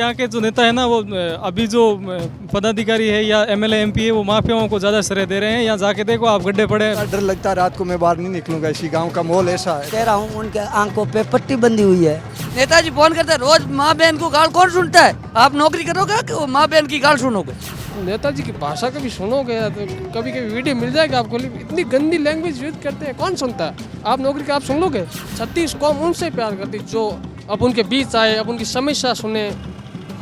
यहाँ के जो नेता है ना वो अभी जो पदाधिकारी है या एमएलए एमपी है वो माफियाओं को ज़्यादा श्रेय दे रहे हैं। यहाँ जाके देखो आप, गड्ढे पड़े हैं। डर लगता है रात को मैं बाहर नहीं निकलूंगा, इसी गांव का माहौल ऐसा है। कह रहा हूँ उनके आंखों पे पट्टी बंधी हुई है। नेताजी फोन करते हैं रोज, माँ बहन को गाल कौन सुनता है? आप नौकरी करोगे कि वो माँ बहन की गाल सुनोगे? नेताजी की भाषा कभी सुनोगे तो कभी कभी वीडियो मिल जाएगा आपको, इतनी गंदी लैंग्वेज यूज करते हैं, कौन सुनता है? आप नौकरी का आप सुन लोगे? 36 कौम उनसे प्यार करती जो अब उनके बीच आए, अब उनकी समस्या सुने,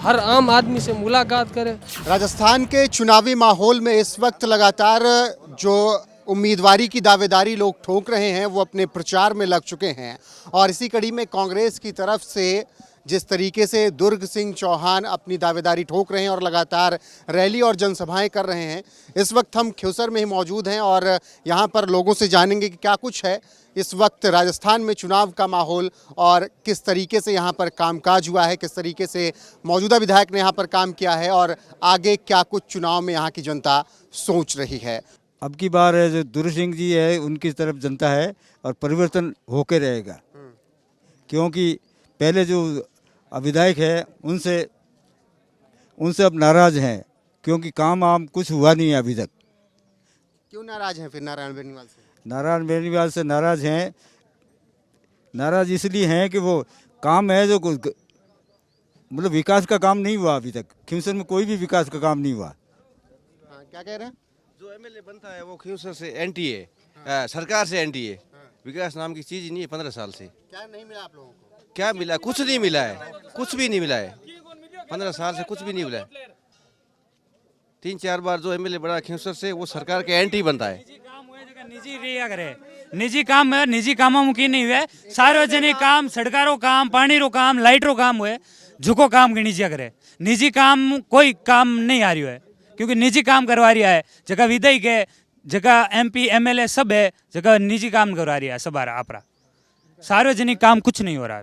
हर आम आदमी से मुलाकात करे। राजस्थान के चुनावी माहौल में इस वक्त लगातार जो उम्मीदवारी की दावेदारी लोग ठोक रहे हैं वो अपने प्रचार में लग चुके हैं। और इसी कड़ी में कांग्रेस की तरफ से जिस तरीके से दुर्ग सिंह चौहान अपनी दावेदारी ठोक रहे हैं और लगातार रैली और जनसभाएं कर रहे हैं, इस वक्त हम खिवसर में ही मौजूद हैं और यहाँ पर लोगों से जानेंगे कि क्या कुछ है इस वक्त राजस्थान में चुनाव का माहौल और किस तरीके से यहाँ पर कामकाज हुआ है, किस तरीके से मौजूदा विधायक ने यहाँ पर काम किया है और आगे क्या कुछ चुनाव में यहाँ की जनता सोच रही है। अब की बार जो दुर्ग सिंह जी है उनकी तरफ जनता है और परिवर्तन होके रहेगा, क्योंकि पहले जो विधायक है उनसे अब नाराज हैं, क्योंकि काम आम कुछ हुआ नहीं है अभी तक। क्यों नाराज हैं फिर नारायण बेनीवाल से? नारायण बेनीवाल से नाराज हैं, नाराज इसलिए हैं कि वो काम है जो मतलब विकास का काम नहीं हुआ अभी तक। खिवसर में कोई भी विकास का काम नहीं हुआ। हाँ, क्या कह रहे हैं? जो एमएलए बनता है वो खिवसर से एंटी है, सरकार से एंटी है। विकास नाम की चीज ही नहीं है 15 साल से। क्या नहीं मिला आप लोगों को? क्या मिला? कुछ नहीं मिला है, कुछ भी नहीं मिला है। 15 साल से कुछ भी नहीं मिला है। 3-4 बार जो एमएलए बना खिवसर से वो सरकार के एंटी बनता है। निजी रिया करे, निजी काम है, निजी कामों मुकी नहीं हुए। सार्वजनिक काम, सड़कारों काम, पानी रो काम, लाइट रो काम हुए, झुको काम के निजी करे। निजी काम कोई काम नहीं आ रही है, क्योंकि निजी काम करवा रही है। जगह विधायक है, जगह एमपी एमएलए सब है, जगह निजी काम करवा रही है सब आपरा। सार्वजनिक काम कुछ नहीं हो रहा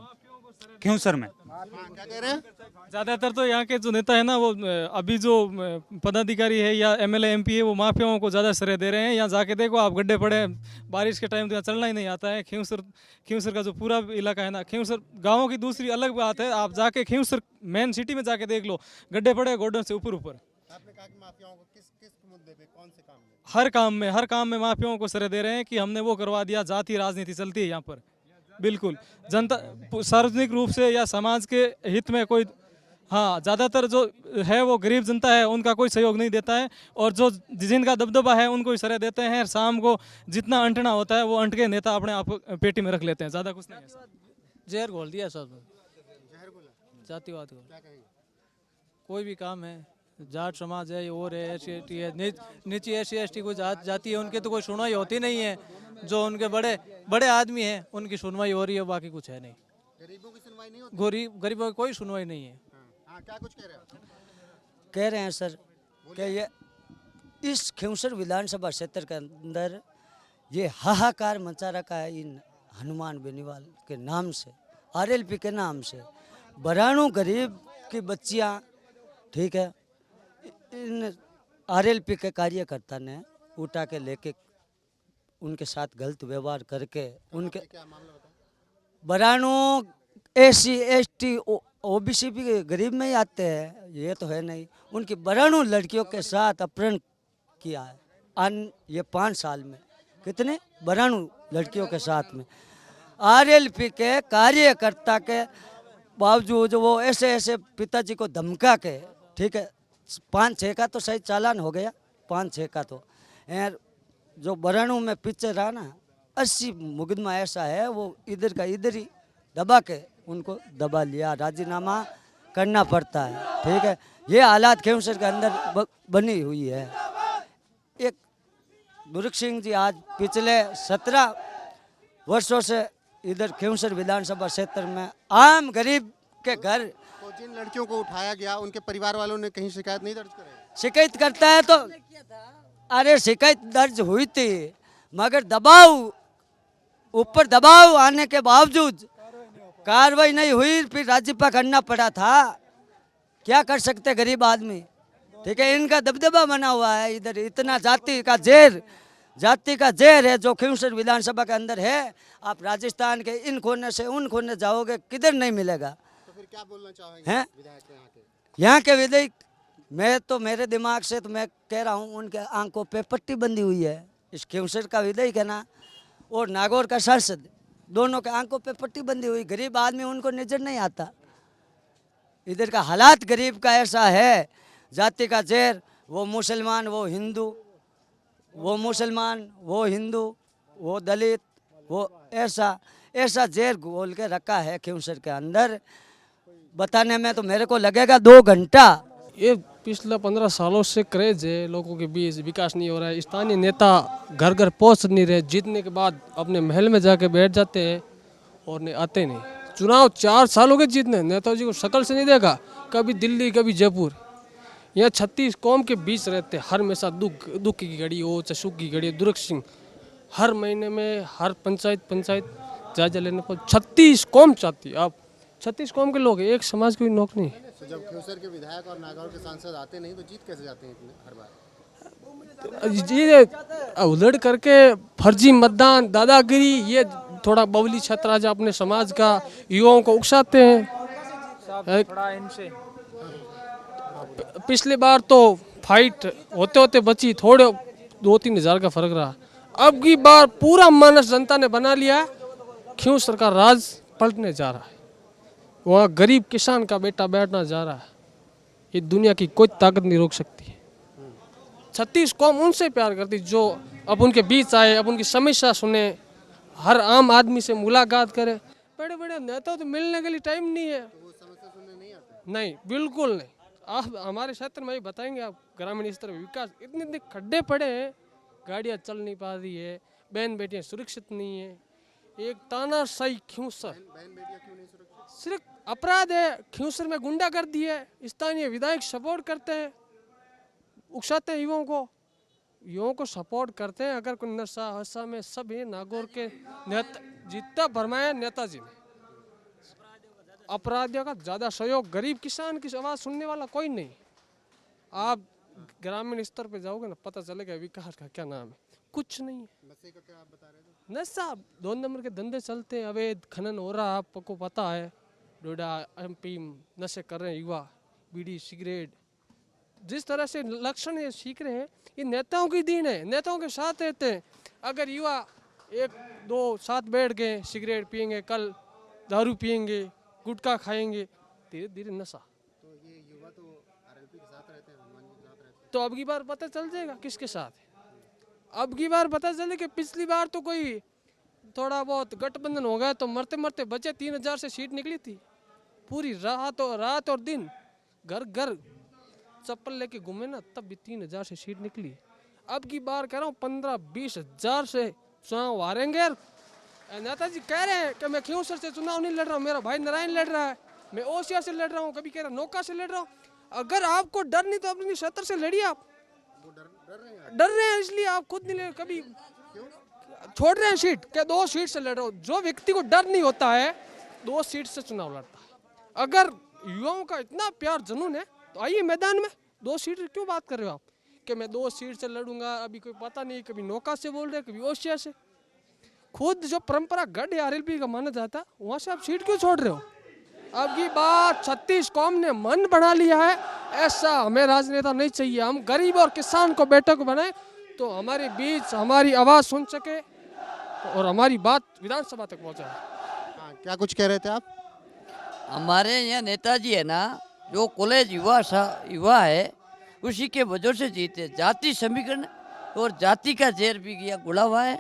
खिवसर में। क्या कह रहे हैं? ज़्यादातर तो यहाँ के जो नेता है ना वो अभी जो पदाधिकारी है या एमएलए एमपी है वो माफियाओं को ज़्यादा श्रेय दे रहे हैं। यहाँ जाके देखो आप, गड्ढे पड़े हैं, बारिश के टाइम तो यहाँ चलना ही नहीं आता है। खिवसर का जो पूरा इलाका है ना, खिवसर गाँवों की दूसरी अलग बात है। आप जाके खिवसर मेन सिटी में जाके देख लो, गड्ढे पड़े गोडों से ऊपर। आपने कहा कि माफियाओं को किस मुद्दे पे, कौन से काम में? हर काम में माफियाओं को श्रेय दे रहे हैं कि हमने वो करवा दिया। जाति राजनीति चलती है यहाँ पर, बिल्कुल जनता सार्वजनिक रूप से या समाज के हित में कोई, हाँ ज़्यादातर जो है वो गरीब जनता है उनका कोई सहयोग नहीं देता है। और जो जिनका दबदबा है उनको ही श्रेय देते हैं। शाम को जितना अंटना होता है वो अंट के नेता अपने आप पेटी में रख लेते हैं, ज़्यादा कुछ नहीं है। जहर घोल दिया सब, जातिवाद को। कोई भी काम है, जाट समाज है और है, SC है, नीचे SC ST कोई जाति है, उनकी तो कोई सुनवाई होती नहीं है। जो उनके बड़े आदमी हैं उनकी सुनवाई हो रही है, बाकी कुछ है नहीं। गरीबों की सुनवाई नहीं होती? गरीबों की कोई सुनवाई नहीं है। हाँ, क्या कुछ कह रहे हैं? कह रहे हैं सर कि ये इस खिवसर विधानसभा क्षेत्र के अंदर ये हाहाकार मचा रखा है इन हनुमान बेनीवाल के नाम से, RLP के नाम से। बराणु गरीब की बच्चियाँ, ठीक है, इन RLP के कार्यकर्ता ने उठा के लेके उनके साथ गलत व्यवहार करके उनके बराणु SC ST OBC भी गरीब में ही आते हैं, ये तो है नहीं। उनकी बराणु लड़कियों के साथ अपहरण किया है ये 5 साल में। कितने बराणु लड़कियों के साथ में RLP के कार्यकर्ता के बावजूद वो ऐसे पिताजी को धमका के, ठीक है, 5-6 का तो सही चालान हो गया, 5-6 का तो। जो बराणु में पीछे रहा ना, 80 मुकदमा ऐसा है वो इधर का इधर ही दबा के उनको दबा लिया, राजीनामा करना पड़ता है, ठीक है। ये हालात खिवसर के अंदर बनी हुई है। एक दुर्ग सिंह जी आज पिछले 17 वर्षों से इधर खिवसर विधानसभा क्षेत्र में आम गरीब के घर, तो जिन लड़कियों को उठाया गया उनके परिवार वालों ने कहीं शिकायत नहीं दर्ज कराई? शिकायत करता है तो, अरे शिकायत दर्ज हुई थी मगर ऊपर दबाव आने के बावजूद कार्रवाई नहीं हुई, फिर राजीपा करना पड़ा था। क्या कर सकते गरीब आदमी, ठीक है। इनका दबदबा बना हुआ है इधर, इतना जाति का जहर है जो खिवसर विधानसभा के अंदर है। आप राजस्थान के इन कोने से उन कोने जाओगे, किधर नहीं मिलेगा। तो फिर क्या बोलना चाहेंगे हैं? विधायक यहाँ के? यहाँ के विधायक, मैं तो मेरे दिमाग से तो मैं कह रहा हूँ उनके आंखों पे पट्टी बंधी हुई है। इस खिवसर का विधायक है ना और नागौर का सांसद, दोनों के आंखों पे पट्टी बंधी हुई। गरीब आदमी उनको नजर नहीं आता। इधर का हालात गरीब का ऐसा है, जाति का जहर, वो मुसलमान वो हिंदू, वो मुसलमान वो हिंदू, वो दलित, वो ऐसा ऐसा जहर घोल के रखा है खिवसर के अंदर। बताने में तो मेरे को लगेगा 2 घंटा। ये पिछले 15 सालों से क्रेज है लोगों के बीच, विकास नहीं हो रहा है। स्थानीय नेता घर घर पहुंच नहीं रहे, जीतने के बाद अपने महल में जाके बैठ जाते हैं और नहीं आते नहीं। चुनाव 4 साल हो गए जीतने, नेताजी को शक्ल से नहीं देखा, कभी दिल्ली कभी जयपुर। यहाँ 36 कौम के बीच रहते, हर हमेशा दुख की घड़ी हो चाहे सुख की घड़ी। दुर्ग सिंह हर महीने में हर पंचायत जायजा लेने पर 36 कौम चाहती है। आप 36 कौम के लोग, एक समाज की नौकरी नहीं। तो जब खिवसर के विधायक और नागौर के सांसद आते नहीं तो जीत कैसे जाते हैं इतने हर बार? ये उलट करके फर्जी मतदान, दादागिरी, ये थोड़ा बबली छतराज अपने समाज का युवाओं को उकसाते हैं। पिछली बार तो फाइट होते होते बची, थोड़े 2-3 हज़ार का फर्क रहा। अब की बार पूरा मानस जनता ने बना लिया, खिवसर का राज पलटने जा रहा है। वहाँ गरीब किसान का बेटा बैठना जा रहा है। ये दुनिया की कोई ताकत नहीं रोक सकती है। 36 कौम उनसे प्यार करती जो अब उनके बीच आए, अब उनकी समस्या सुने, हर आम आदमी से मुलाकात करे। बड़े बड़े नेता तो मिलने के लिए टाइम नहीं है। नहीं, बिल्कुल नहीं। आप हमारे क्षेत्र में ही बताएंगे, आप ग्रामीण स्तर में विकास, इतने खड्डे पड़े हैं, गाड़ियाँ चल नहीं पा रही है, बहन बेटियाँ सुरक्षित नहीं है। एक तानाशाही खिवसर, सिर्फ अपराध है। खिवसर में गुंडागर्दी है, स्थानीय विधायक सपोर्ट करते हैं, उकसाते हैं युवाओं को सपोर्ट करते हैं। अगर कोई नशा हसा में सब है, नागौर के नेता जितना भरमाया नेताजी ने। अपराधियों का ज़्यादा सहयोग, गरीब किसान की आवाज़ सुनने वाला कोई नहीं। आप ग्रामीण स्तर पे जाओगे ना, पता चलेगा विकास का क्या नाम है, कुछ नहीं है। नशे का क्या आप बता रहे थे? नशा 2 नंबर के धंधे चलते हैं, अवैध खनन हो रहा है, आपको पता है। डोडा MP नशे कर रहे हैं युवा, बीड़ी सिगरेट, जिस तरह से लक्षण ये सीख रहे हैं, ये नेताओं की दीन है। नेताओं के साथ रहते हैं। अगर युवा 1-2 साथ बैठ गए, सिगरेट पियेंगे, कल दारू पियेंगे, गुटखा खाएंगे, धीरे धीरे नशा। तो ये युवा तो RLP के साथ रहते हैं, हनुमान जी के साथ रहते हैं। तो अब की बार पता चल जाएगा किसके साथ है। अब की बार पता चले कि पिछली बार तो कोई थोड़ा बहुत गठबंधन हो गया तो मरते मरते बचे 3000 से सीट निकली थी। पूरी रात और दिन घर घर चप्पल लेके घूमे ना, तब भी 3000 से सीट निकली। अब की बार कह रहा हूँ 15-20 हज़ार से चुनाव हारेंगे। नेताजी कह रहे हैं कि मैं खिवसर से चुनाव नहीं लड़ रहा हूँ, मेरा भाई नारायण लड़ रहा है, मैं ओसिया से लड़ रहा हूँ, कभी कह रहा नौका से लड़ रहा हूँ। अगर आपको डर नहीं तो अपनी क्षेत्र से लड़िए। आप डर रहे हैं इसलिए आप खुद नहीं, कभी छोड़ रहे हैं सीट क्या 2 सीट से लड़ रहे हो। जो व्यक्ति को डर नहीं होता है 2 सीट से चुनाव लड़ता है। अगर युवाओं का इतना प्यार जुनून है तो आइए मैदान में। 2 सीट क्यों बात कर रहे हो आप कि मैं 2 सीट से लड़ूंगा? अभी कोई पता नहीं, कभी नौका से बोल रहे, कभी ओसिया से। खुद जो परंपरा गढ़ RLP का माना जाता, वहाँ से आप सीट क्यों छोड़ रहे हो? अब की बात 36 कौम ने मन बना लिया है, ऐसा हमें राजनेता नहीं चाहिए। हम गरीब और किसान को बैठक बनाए तो हमारे बीच हमारी आवाज़ सुन सके और हमारी बात विधानसभा तक पहुँचाए। हाँ, क्या कुछ कह रहे थे आप? हमारे यहाँ नेताजी है ना, जो कॉलेज युवा है, उसी के वजह से जीते। जाति समीकरण और जाति का जहर भी गया गुड़ा हुआ है।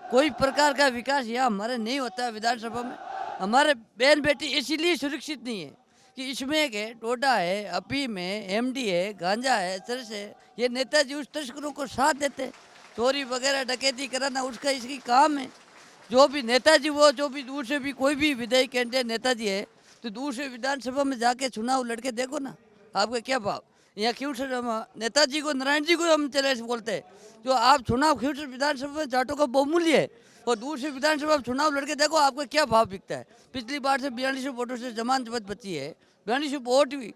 कोई प्रकार का विकास यहाँ हमारे नहीं होता है विधानसभा में। हमारे बहन बेटी इसीलिए सुरक्षित नहीं है कि इसमें के डोडा है, अफीम है, MD है, गांजा है, चरस है। ये नेताजी उस तस्करों को साथ देते, चोरी वगैरह डकैती कराना उसका इसकी काम है। जो भी नेताजी वो जो भी दूर से भी कोई भी विधायक कैंडिडेट नेताजी है तो दूर से विधानसभा में जाके चुनाव लड़के देखो ना, आपका क्या भाव। यहाँ खिवसर नेताजी को, नारायण जी को हम चले बोलते हैं, जो आप चुनाव खिवसर विधानसभा में जाटों का बहुमूल्य है और दूर से विधानसभा चुनाव लड़के देखो आपका क्या भाव बिकता है। पिछली बार से 4200 वोटों से जमानत बची है, 4200 वोट हुई,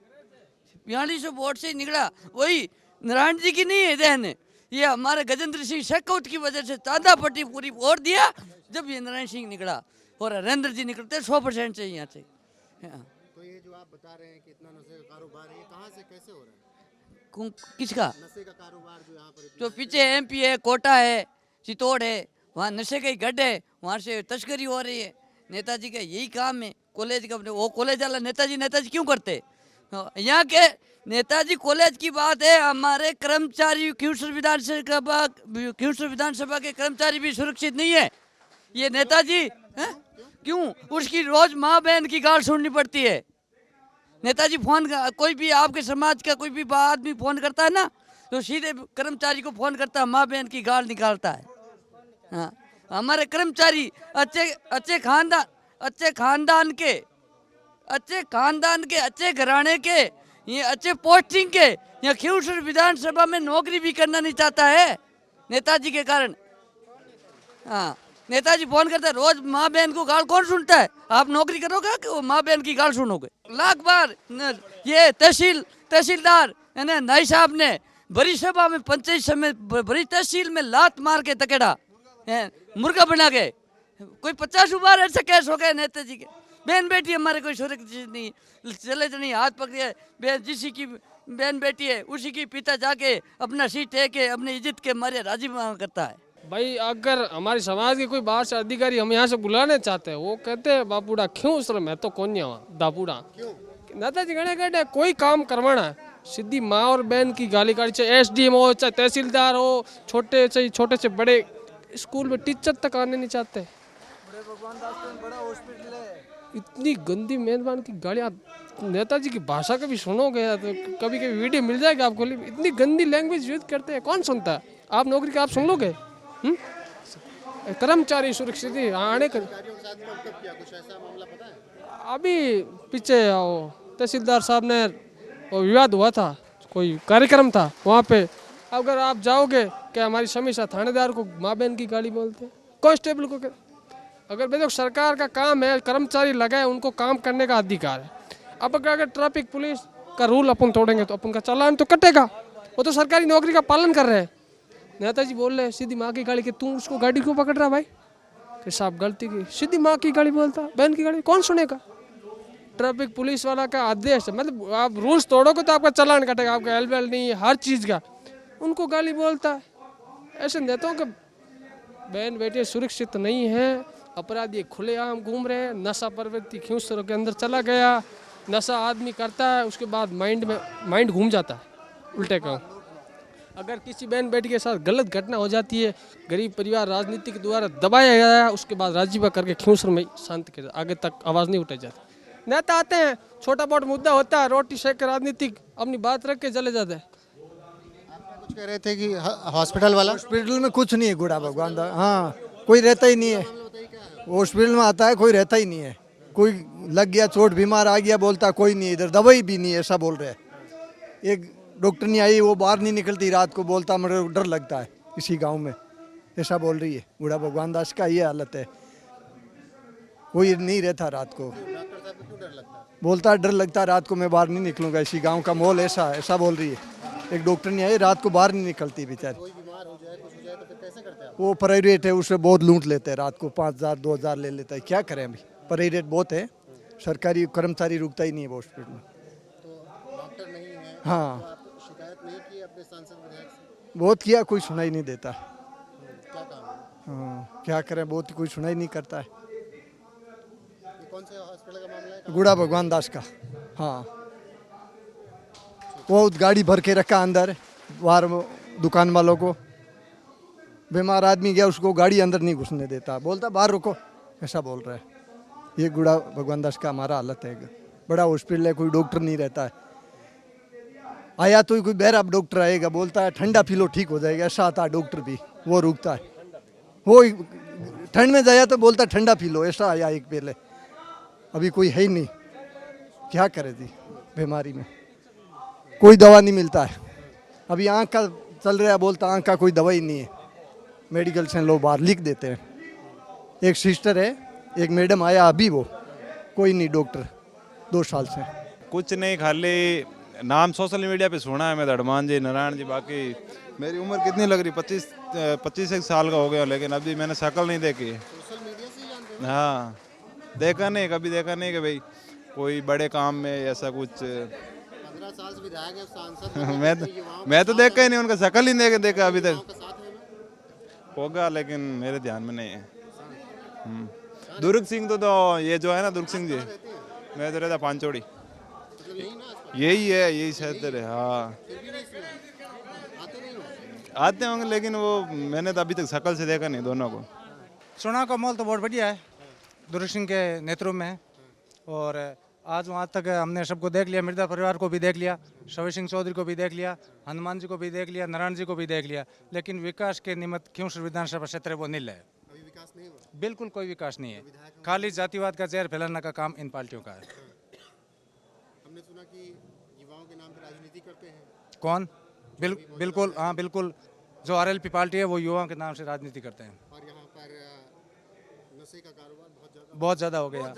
4200 वोट से निकला। वही नारायण जी की नहीं है देन, ये हमारे गजेंद्र सिंह शेखौत की वजह से चांदा पट्टी पूरी वोट दिया जब ये नारायण सिंह निकला और हरेंद्र जी निकलते 100% से यहाँ से। तो ये जो आप बता रहे हैं कि इतना नशे का कारोबार है, ये कहाँ से कैसे हो रहा है? किसका? नशे का कारोबार जो यहाँ पर जो पीछे MP है, कोटा है, चित्तौड़ है, वहाँ नशे का गढ़ है, वहाँ से तस्करी हो रही है। नेताजी का यही काम है। कॉलेज का वो कॉलेज वाला नेताजी क्यों करते? यहाँ के नेताजी कॉलेज की बात है। हमारे कर्मचारी खियूसर विधानसभा के कर्मचारी भी सुरक्षित नहीं है। ये नेताजी है? क्यों? उसकी रोज माँ बहन की गाल सुननी पड़ती है। नेताजी फोन, कोई भी आपके समाज का कोई भी आदमी फोन करता है ना, तो सीधे कर्मचारी को फोन करता है, माँ बहन की गाल निकालता है। हाँ, हमारे कर्मचारी अच्छे खानदान के, अच्छे घराने के, ये अच्छे पोस्टिंग के, यहाँ खियूसर विधानसभा में नौकरी भी करना नहीं चाहता है नेताजी के कारण। हाँ, नेताजी फोन करता है, रोज माँ बहन को गाल कौन सुनता है? आप नौकरी करोगे कि वो माँ बहन की गाल सुनोगे? लाख बार ये तहसीलदार है ना, नाई साहब ने बड़ी सभा में, पंचायत समिति, बड़ी तहसील में लात मार के तकेड़ा मुर्गा बना के, कोई 50 बार ऐसा केस हो गए नेताजी के। बहन बेटी हमारे कोई सुरक्षित नहीं, चले तो नहीं, हाथ पकड़े, जिसी की बहन बेटी है उसी की पिता जाके अपना सीट है के अपनी इज्जत के मारे राजीनामा करता है। भाई अगर हमारे समाज के कोई बाहर से अधिकारी हम यहाँ से बुलाने चाहते हैं, वो कहते हैं बापूड़ा क्यों सर मैं तो कौन नहीं आवा दापूड़ा नेताजी गणे गणे कोई काम करवाना है, सीधी माँ और बहन की गाली गाड़ी, चाहे SDM हो, चाहे तहसीलदार हो, छोटे से बड़े स्कूल में टीचर तक आने नहीं चाहते। इतनी गंदी मेहरबान की गालियाँ, नेताजी की भाषा कभी सुनोगे तो कभी वीडियो मिल जाएगा आपको, इतनी गंदी लैंग्वेज यूज करते हैं, कौन सुनता है? आप नौकरी का आप सुन लोगे? कर्मचारी सुरक्षित आने कर अभी पीछे तहसीलदार साहब ने वो विवाद हुआ था, कोई कार्यक्रम था वहाँ पे, अगर आप जाओगे क्या हमारी समीक्षा थानेदार को माँ बहन की गाली बोलते हैं, कांस्टेबल को अगर देखो सरकार का काम है, कर्मचारी लगाए, उनको काम करने का अधिकार है। अब अगर ट्रैफिक पुलिस का रूल अपन तोड़ेंगे तो अपन का चालान तो कटेगा, वो तो सरकारी नौकरी का पालन कर रहे हैं। नेताजी बोल रहे हैं सीधी माँ की गाड़ी, कि तू उसको गाड़ी क्यों पकड़ रहा भाई, कि साहब गलती की, सीधी माँ की गाड़ी बोलता, बहन की गाड़ी कौन सुनेगा? ट्रैफिक पुलिस वाला का आदेश है, मतलब आप रूल्स तोड़ोगे तो आपका चालान कटेगा, आपका हेलमेट नहीं, हर चीज़ का, उनको गाली बोलता है। ऐसे नेताओं के बहन बेटे सुरक्षित नहीं है, अपराधी खुलेआम घूम रहे हैं, नशा प्रवृत्ति खियूसरों के अंदर चला गया, नशा आदमी करता है उसके बाद माइंड घूम जाता है, उल्टे काम। अगर किसी बहन बेटी के साथ गलत घटना हो जाती है, गरीब परिवार राजनीति के द्वारा दबाया गया है, उसके बाद राजीवा करके खियूसर में शांति के आगे तक आवाज़ नहीं उठाई जाती। नेता आते हैं, छोटा बहुत मुद्दा होता है, रोटी शेक के राजनीतिक अपनी बात रख के चले जाते हैं। कुछ कह रहे थे कि हॉस्पिटल वाला, हॉस्पिटल में कुछ नहीं है गुड़ा भगवान दा, हाँ कोई रहता ही नहीं है। हॉस्पिटल में आता है कोई रहता ही नहीं है, कोई लग गया चोट बीमार आ गया बोलता कोई नहीं, इधर दवाई भी नहीं है, ऐसा बोल रहे हैं। एक डॉक्टर नहीं आई, वो बाहर नहीं निकलती रात को, बोलता मेरे डर लगता है इसी गांव में, ऐसा बोल रही है। बूढ़ा भगवान दास का ये हालत है, कोई नहीं रहता रात को, बोलता डर लगता है रात को, मैं बाहर नहीं निकलूंगा, इसी गांव का माहौल ऐसा है, ऐसा बोल रही है। एक डॉक्टर नहीं आई, रात को बाहर नहीं निकलती बेचारी। वो प्राइवेट है, उससे बहुत लूट लेते हैं, रात को 5000 2000 ले लेता है, क्या करें अभी, प्राइवेट बहुत है, सरकारी कर्मचारी रुकता ही नहीं है हॉस्पिटल में। हाँ बहुत किया, कोई सुनाई नहीं देता। हाँ क्या करें, बहुत कोई सुनाई नहीं करता है। कौन से हॉस्पिटल का मामला है? गुड़ा भगवान दास का। हाँ वो गाड़ी भर के रखा अंदर, बाहर दुकान वालों को, बीमार आदमी गया उसको गाड़ी अंदर नहीं घुसने देता, बोलता बाहर रुको, ऐसा बोल रहा है। ये गुड़ा भगवान दास का हमारा हालत है। बड़ा हॉस्पिटल है, कोई डॉक्टर नहीं रहता है, आया तो कोई बहरा डॉक्टर आएगा, बोलता है ठंडा पी लो ठीक हो जाएगा, ऐसा आता है डॉक्टर भी, वो रुकता है। वो ठंड में जाया तो बोलता ठंडा पी लो, ऐसा आया एक पहले, अभी कोई है ही नहीं, क्या करे जी, बीमारी में कोई दवा नहीं मिलता है। अभी आँख का चल रहा है, बोलता आँख का कोई दवाई नहीं है, मेडिकल से लोग बाहर लिख देते हैं। एक सिस्टर है, एक मैडम आया अभी, वो कोई नहीं डॉक्टर 2 साल से। कुछ नहीं, खाली नाम सोशल मीडिया पे सुना है मैं, धड़मान जी, नारायण जी, बाकी मेरी उम्र कितनी लग रही, 25 साल का हो गया, लेकिन अभी मैंने शक्ल नहीं देखी है। हाँ देखा नहीं, कभी देखा नहीं कि भाई कोई बड़े काम में ऐसा कुछ 15 साल से विधायक है, सांसद मैं तो देखा ही नहीं, उनका शकल ही नहीं देखा अभी तक। होगा लेकिन मेरे ध्यान में नहीं है। दुर्ग सिंह तो ये जो है ना, दुर्ग सिंह जी, मैं तो रहता पांचोड़ी, यही है, यही क्षेत्र है। हाँ आते होंगे, लेकिन वो मैंने तो अभी तक शकल से देखा नहीं दोनों को। चुनाव का माहौल तो बहुत बढ़िया है, दुर्ग सिंह के नेतृत्व में है। और आज वहाँ तक हमने सबको देख लिया, मिर्जा परिवार को भी देख लिया, शवि सिंह चौधरी को भी देख लिया, हनुमान जी को भी देख लिया, नारायण जी को भी देख लिया, लेकिन विकास के निमित्त खिंवसर विधानसभा क्षेत्र है वो नील है। विकास नहीं हुआ। बिल्कुल कोई विकास नहीं है, खाली जातिवाद का जहर फैलाने का काम इन पार्टियों का है। हमने सुना कि युवाओं के नाम पर राजनीति करते हैं। कौन? बिल्कुल, हाँ बिल्कुल, जो आरएलपी पार्टी है वो युवाओं के नाम से राजनीति करते हैं। और यहाँ पर नशे का कारोबार बहुत ज़्यादा हो गया,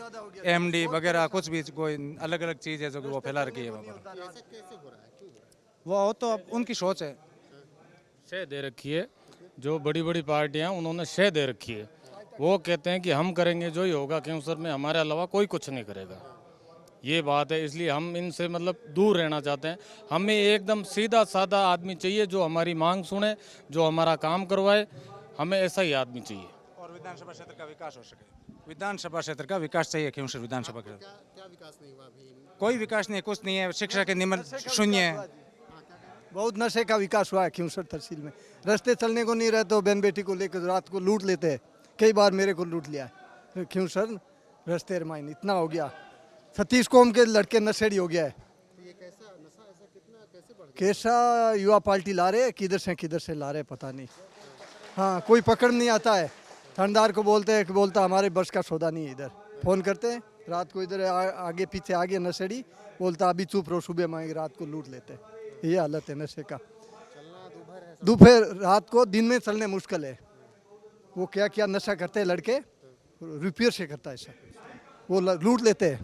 एमडी वगैरह कुछ भी कोई अलग अलग चीज़ है जो कि वो फैला रखी है वहाँ पर। ऐसा कैसे हो रहा है, क्यों हो रहा है? वो तो अब उनकी सोच है। शह दे रखी है, जो बड़ी बड़ी पार्टियां उन्होंने शह दे रखी है। वो कहते हैं कि हम करेंगे जो ही होगा, खिंवसर में हमारे अलावा कोई कुछ नहीं करेगा, ये बात है। इसलिए हम इनसे मतलब दूर रहना चाहते हैं। हमें एकदम सीधा साधा आदमी चाहिए जो हमारी मांग सुने, जो हमारा काम करवाए, हमें ऐसा ही आदमी चाहिए। और विधानसभा क्षेत्र का विकास हो सके, विधानसभा क्षेत्र का विकास चाहिए खिंवसर विधानसभा का। क्या विकास नहीं हुआ अभी? कोई विकास नहीं, कुछ नहीं है, शिक्षा के निम्न शून्य है। बहुत नशे का विकास हुआ है खिंवसर तहसील में। रास्ते चलने को नहीं रहे तो बहन बेटी को लेकर रात को लूट लेते हैं, कई बार मेरे को लूट लिया है खिंवसर रास्ते रमाइन। इतना हो गया, 36 कौम के लड़के नशेड़ी हो गया है। तो ये कैसा नशा, ऐसा कितना कैसे बढ़ गया? कैसा युवा पार्टी ला रहे, किधर से ला रहे पता नहीं। हाँ कोई पकड़ नहीं आता है, थानेदार को बोलते हैं कि बोलता हमारे बस का सौदा नहीं है। इधर फ़ोन करते हैं रात को, इधर आगे पीछे आगे नशेड़ी, बोलता अभी चुप रहो, सुबह मांगे, रात को लूट लेते हैं। ये हालत है नशे का। दोपहर रात को, दिन में चलने मुश्किल है। वो क्या क्या नशा करते हैं लड़के, रुपये से करता है ऐसा, वो लूट लेते हैं।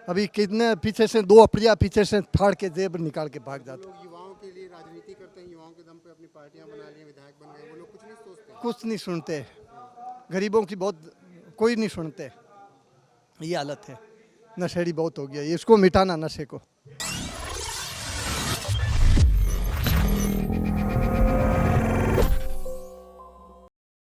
अभी कितने पीछे से 2 अप्रिया पीछे से फाड़ के जेब निकाल के भाग जाते हैं। लोग युवाओं के लिए राजनीति करते हैं, युवाओं के दम पे अपनी पार्टियां बना ली, विधायक बन गए, वो लोग कुछ नहीं सोचते। कुछ नहीं सुनते, गरीबों की बहुत कोई नहीं सुनते। ये हालत है, नशेड़ी बहुत हो गया, इसको मिटाना नशे को।